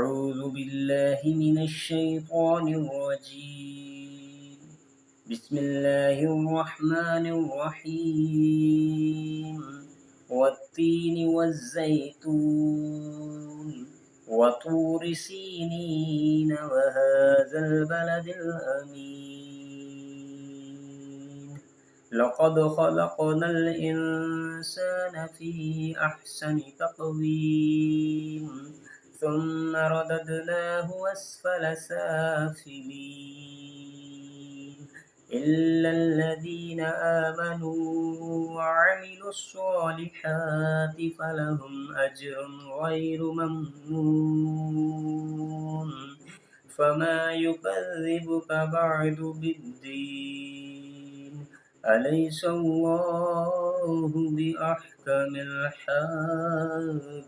أعوذ بالله من الشيطان الرجيم بسم الله الرحمن الرحيم والتين والزيتون وطور سينين وهذا البلد الأمين لقد خلقنا الإنسان في أحسن تقويم ثم رددناه أسفل سافلين إلا الذين آمنوا وعملوا الصالحات فلهم أجر غير ممنون فما يكذبك بعد بالدين أليس الله بأحكم الحاكمين